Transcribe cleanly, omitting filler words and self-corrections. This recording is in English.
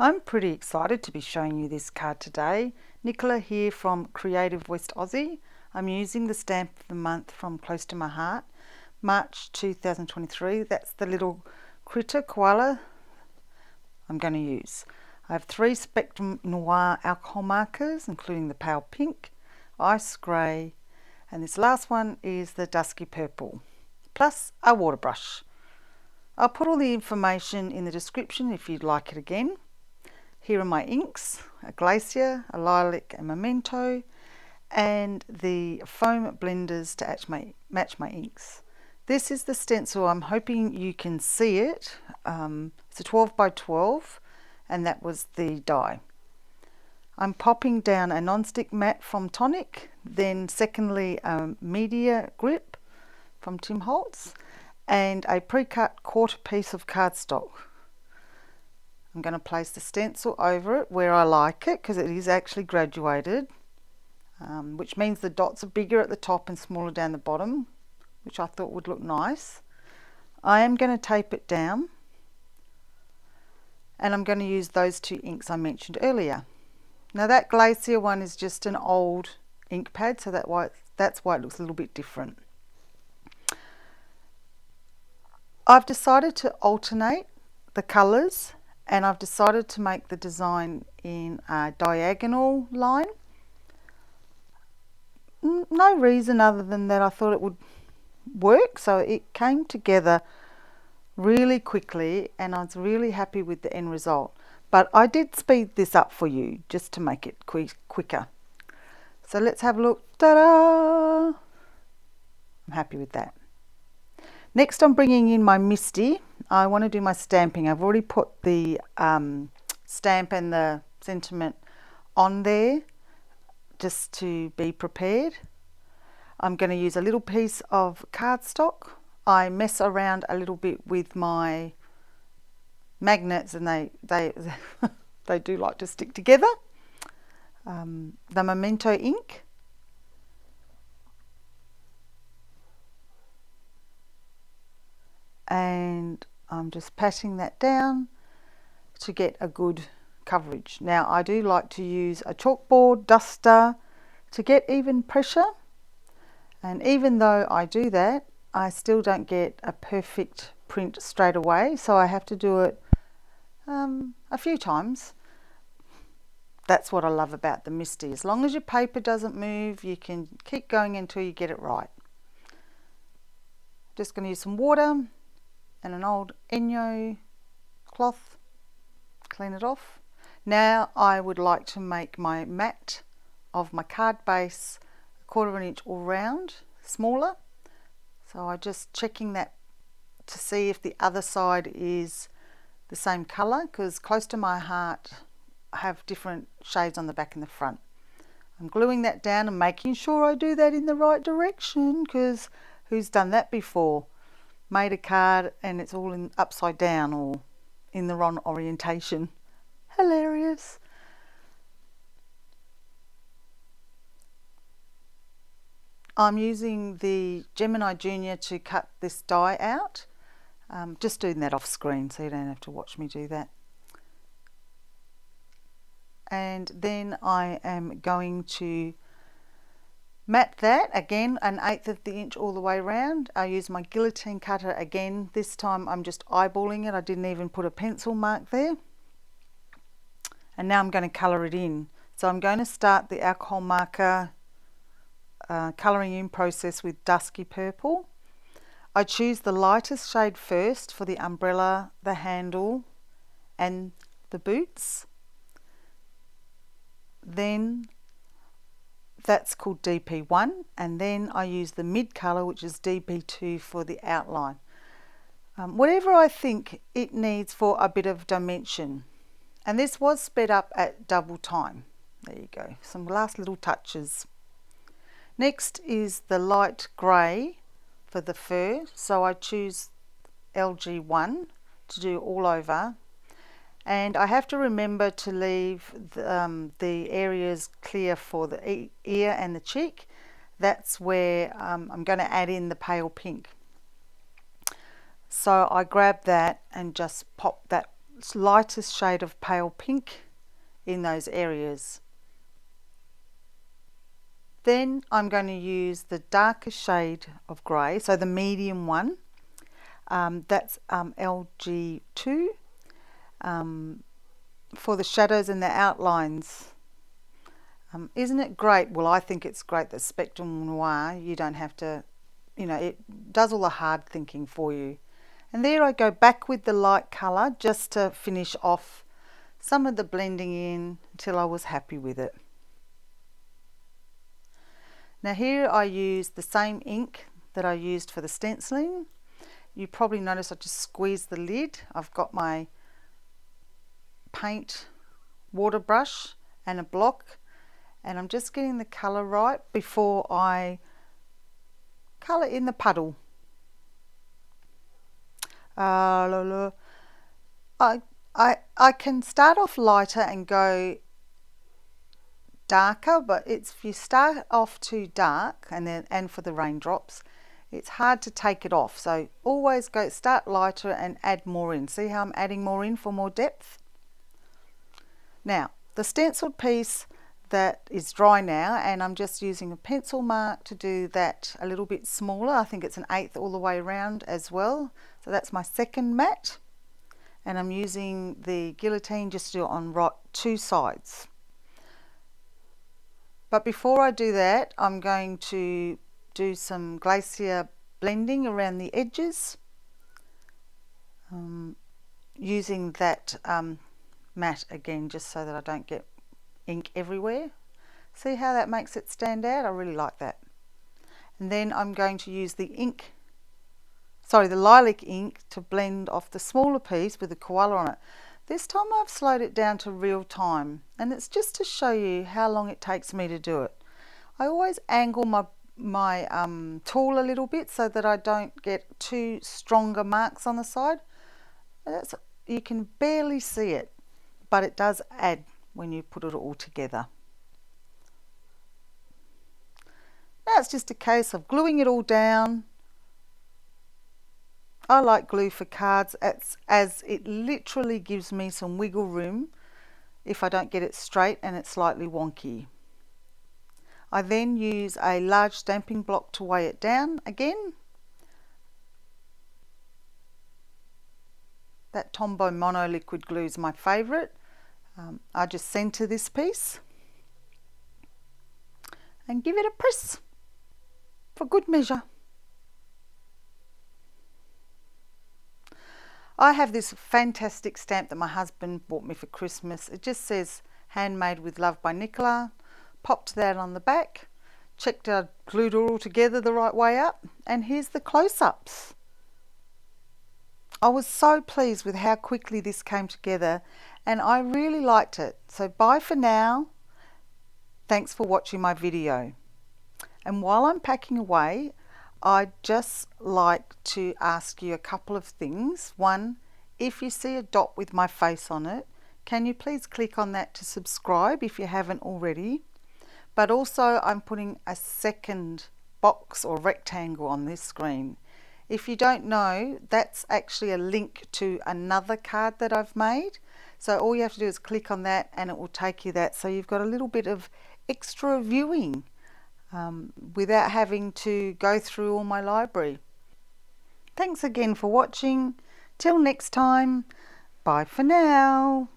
I'm pretty excited to be showing you this card today. Nicola here from Creative West Aussie. I'm using the stamp of the month from Close to My Heart, March 2023. That's the little critter koala I'm going to use. I have 3 Spectrum Noir alcohol markers, including the pale pink, ice grey, and this last one is the dusky purple, plus a water brush. I'll put all the information in the description if you'd like it again. Here are my inks, a Glacier, a Lilac, a Memento, and the foam blenders to match my inks. This is the stencil. I'm hoping you can see it. It's a 12 by 12, and that was the die. I'm popping down a non-stick mat from Tonic, then secondly a media grip from Tim Holtz, and a pre-cut quarter piece of cardstock. I'm going to place the stencil over it where I like it, because it is actually graduated, which means the dots are bigger at the top and smaller down the bottom, which I thought would look nice. I am going to tape it down, and I'm going to use those 2 inks I mentioned earlier. Now that Glacier one is just an old ink pad, so that's why it looks a little bit different. I've decided to alternate the colours, and I've decided to make the design in a diagonal line. No reason other than that I thought it would work, so it came together really quickly and I was really happy with the end result. But I did speed this up for you just to make it quicker. So let's have a look. Ta-da! I'm happy with that. Next I'm bringing in my Misty. I want to do my stamping. I've already put the stamp and the sentiment on there just to be prepared. I'm going to use a little piece of cardstock. I mess around a little bit with my magnets and they do like to stick together. The Memento ink. And I'm just patting that down to get a good coverage. Now I do like to use a chalkboard duster to get even pressure, and even though I do that, I still don't get a perfect print straight away, so I have to do it a few times. That's what I love about the Misty. As long as your paper doesn't move, you can keep going until you get it right. Just going to use some water and an old Enyo cloth, clean it off. Now I would like to make my mat of my card base 1/4 inch all round, smaller. So I'm just checking that to see if the other side is the same colour, because Close to My Heart have different shades on the back and the front. I'm gluing that down and making sure I do that in the right direction, because who's done that before? Made a card and it's all in upside down or in the wrong orientation. Hilarious. I'm using the Gemini Junior to cut this die out. Just doing that off screen so you don't have to watch me do that. And then I am going to mat that again 1/8 of the inch all the way around. I use my guillotine cutter again. This time I'm just eyeballing it. I didn't even put a pencil mark there. And now I'm going to colour it in. So I'm going to start the alcohol marker colouring in process with dusky purple. I choose the lightest shade first for the umbrella, the handle and the boots. Then that's called DP1, and then I use the mid colour, which is DP2, for the outline. Whatever I think it needs for a bit of dimension. And this was sped up at double time. There you go, some last little touches. Next is the light grey for the fur, so I choose LG1 to do all over. And I have to remember to leave the areas clear for the ear and the cheek. That's where I'm going to add in the pale pink. So I grab that and just pop that lightest shade of pale pink in those areas. Then I'm going to use the darkest shade of grey, so the medium one. That's LG2 for the shadows and the outlines. Isn't it great? Well, I think it's great that Spectrum Noir, you don't have to, it does all the hard thinking for you. And there I go back with the light colour just to finish off some of the blending in until I was happy with it. Now here I used the same ink that I used for the stenciling. You probably notice I just squeezed the lid. I've got my paint water brush and a block, and I'm just getting the colour right before I colour in the puddle. I can start off lighter and go darker, but if you start off too dark and for the raindrops, it's hard to take it off. So always start lighter and add more in. See how I'm adding more in for more depth? Now the stenciled piece that is dry now, and I'm just using a pencil mark to do that a little bit smaller. I think it's an 1/8 all the way around as well. So that's my second mat, and I'm using the guillotine just to do it on two sides. But before I do that, I'm going to do some Glacier blending around the edges, using that mat again, just so that I don't get ink everywhere. See how that makes it stand out? I really like that. And then I'm going to use the lilac ink to blend off the smaller piece with the koala on it. This time I've slowed it down to real time, and it's just to show you how long it takes me to do it. I always angle my tool a little bit so that I don't get too stronger marks on the side. You can barely see it, but it does add when you put it all together. Now it's just a case of gluing it all down. I like glue for cards as it literally gives me some wiggle room if I don't get it straight and it's slightly wonky. I then use a large stamping block to weigh it down again. That Tombow mono liquid glue is my favourite. I just centre this piece and give it a press for good measure. I have this fantastic stamp that my husband bought me for Christmas. It just says handmade with love by Nicola. Popped that on the back, checked I glued it all together the right way up, and here's the close-ups. I was so pleased with how quickly this came together, and I really liked it. So bye for now. Thanks for watching my video. And while I'm packing away, I'd just like to ask you a couple of things. One, if you see a dot with my face on it, can you please click on that to subscribe if you haven't already? But also I'm putting a second box or rectangle on this screen. If you don't know, that's actually a link to another card that I've made. So all you have to do is click on that and it will take you that. So you've got a little bit of extra viewing without having to go through all my library. Thanks again for watching. Till next time, bye for now.